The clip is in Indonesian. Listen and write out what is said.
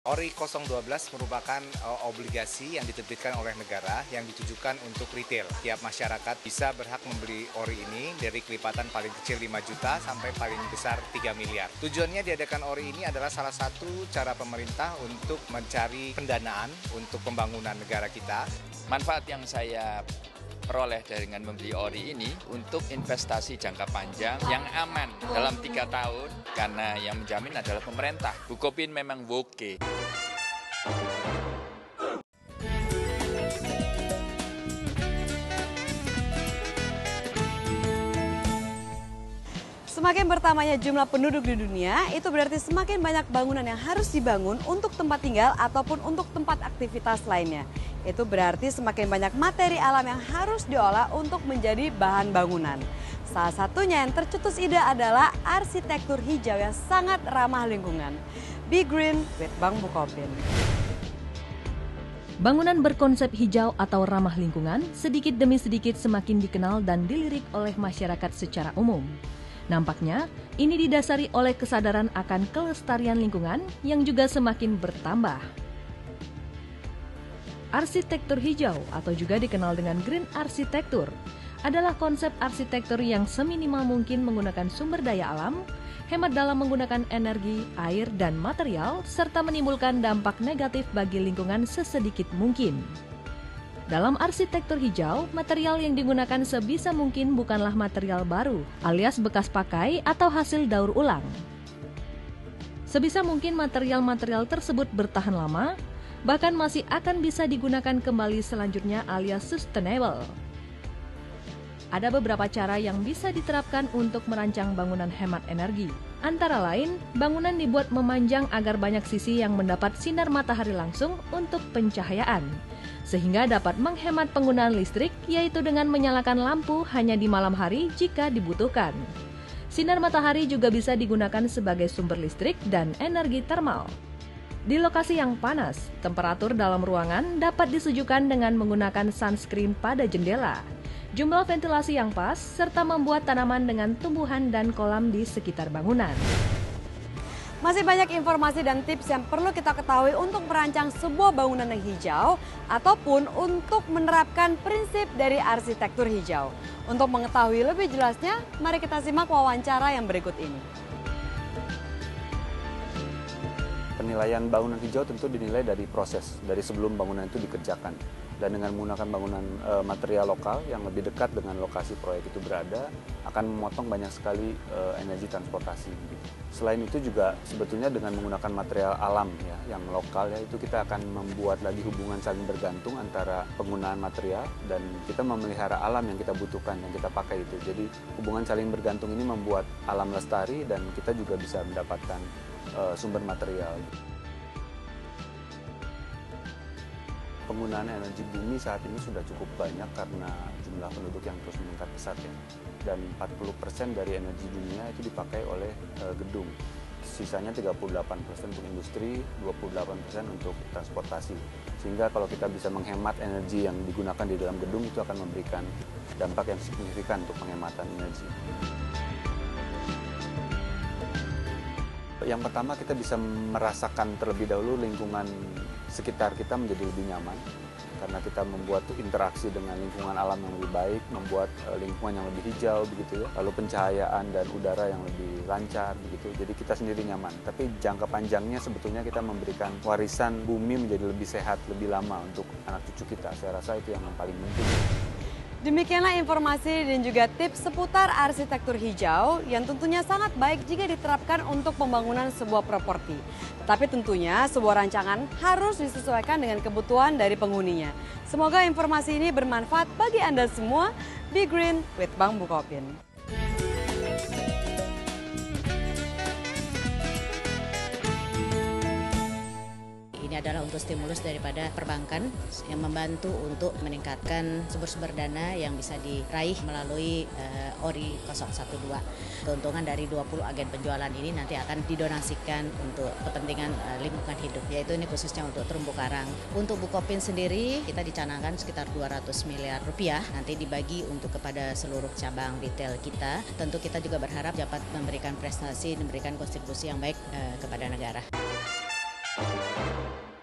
ORI 012 merupakan obligasi yang diterbitkan oleh negara yang ditujukan untuk retail. Tiap masyarakat bisa berhak membeli ORI ini dari kelipatan paling kecil 5 juta sampai paling besar 3 miliar. Tujuannya diadakan ORI ini adalah salah satu cara pemerintah untuk mencari pendanaan untuk pembangunan negara kita. Manfaat yang saya peroleh dengan membeli ORI ini untuk investasi jangka panjang yang aman dalam 3 tahun karena yang menjamin adalah pemerintah. Bukopin memang woke. Semakin bertambahnya jumlah penduduk di dunia, itu berarti semakin banyak bangunan yang harus dibangun untuk tempat tinggal ataupun untuk tempat aktivitas lainnya. Itu berarti semakin banyak materi alam yang harus diolah untuk menjadi bahan bangunan. Salah satunya yang tercetus ide adalah arsitektur hijau yang sangat ramah lingkungan. Be Green with Bank Bukopin. Bangunan berkonsep hijau atau ramah lingkungan sedikit demi sedikit semakin dikenal dan dilirik oleh masyarakat secara umum. Nampaknya, ini didasari oleh kesadaran akan kelestarian lingkungan yang juga semakin bertambah. Arsitektur hijau atau juga dikenal dengan green arsitektur adalah konsep arsitektur yang seminimal mungkin menggunakan sumber daya alam, hemat dalam menggunakan energi, air, dan material, serta menimbulkan dampak negatif bagi lingkungan sesedikit mungkin. Dalam arsitektur hijau, material yang digunakan sebisa mungkin bukanlah material baru, alias bekas pakai atau hasil daur ulang. Sebisa mungkin material-material tersebut bertahan lama, bahkan masih akan bisa digunakan kembali selanjutnya alias sustainable. Ada beberapa cara yang bisa diterapkan untuk merancang bangunan hemat energi. Antara lain, bangunan dibuat memanjang agar banyak sisi yang mendapat sinar matahari langsung untuk pencahayaan, sehingga dapat menghemat penggunaan listrik, yaitu dengan menyalakan lampu hanya di malam hari jika dibutuhkan. Sinar matahari juga bisa digunakan sebagai sumber listrik dan energi termal. Di lokasi yang panas, temperatur dalam ruangan dapat disujukan dengan menggunakan sunscreen pada jendela, jumlah ventilasi yang pas, serta membuat tanaman dengan tumbuhan dan kolam di sekitar bangunan. Masih banyak informasi dan tips yang perlu kita ketahui untuk merancang sebuah bangunan yang hijau ataupun untuk menerapkan prinsip dari arsitektur hijau. Untuk mengetahui lebih jelasnya, mari kita simak wawancara yang berikut ini. Penilaian bangunan hijau tentu dinilai dari proses, dari sebelum bangunan itu dikerjakan. Dan dengan menggunakan bangunan material lokal yang lebih dekat dengan lokasi proyek itu berada, akan memotong banyak sekali energi transportasi. Selain itu juga sebetulnya dengan menggunakan material alam ya, yang lokal ya, itu kita akan membuat lagi hubungan saling bergantung antara penggunaan material dan kita memelihara alam yang kita butuhkan, yang kita pakai itu. Jadi hubungan saling bergantung ini membuat alam lestari dan kita juga bisa mendapatkan sumber material. Penggunaan energi bumi saat ini sudah cukup banyak karena jumlah penduduk yang terus meningkat pesat ya. Dan 40% dari energi dunia itu dipakai oleh gedung. Sisanya 38% untuk industri, 28% untuk transportasi. Sehingga kalau kita bisa menghemat energi yang digunakan di dalam gedung itu akan memberikan dampak yang signifikan untuk penghematan energi. Yang pertama kita bisa merasakan terlebih dahulu lingkungan sekitar kita menjadi lebih nyaman karena kita membuat interaksi dengan lingkungan alam yang lebih baik, membuat lingkungan yang lebih hijau begitu ya. Lalu pencahayaan dan udara yang lebih lancar begitu. Jadi kita sendiri nyaman. Tapi jangka panjangnya sebetulnya kita memberikan warisan bumi menjadi lebih sehat, lebih lama untuk anak cucu kita. Saya rasa itu yang paling penting. Demikianlah informasi dan juga tips seputar arsitektur hijau yang tentunya sangat baik jika diterapkan untuk pembangunan sebuah properti. Tetapi tentunya sebuah rancangan harus disesuaikan dengan kebutuhan dari penghuninya. Semoga informasi ini bermanfaat bagi Anda semua. Be Green with Bank Bukopin. Ini adalah untuk stimulus daripada perbankan yang membantu untuk meningkatkan sumber-sumber dana yang bisa diraih melalui ORI 012. Keuntungan dari 20 agen penjualan ini nanti akan didonasikan untuk kepentingan lingkungan hidup, yaitu ini khususnya untuk terumbu karang. Untuk Bukopin sendiri kita dicanangkan sekitar 200 miliar rupiah nanti dibagi untuk kepada seluruh cabang retail kita. Tentu kita juga berharap dapat memberikan prestasi, memberikan kontribusi yang baik kepada negara.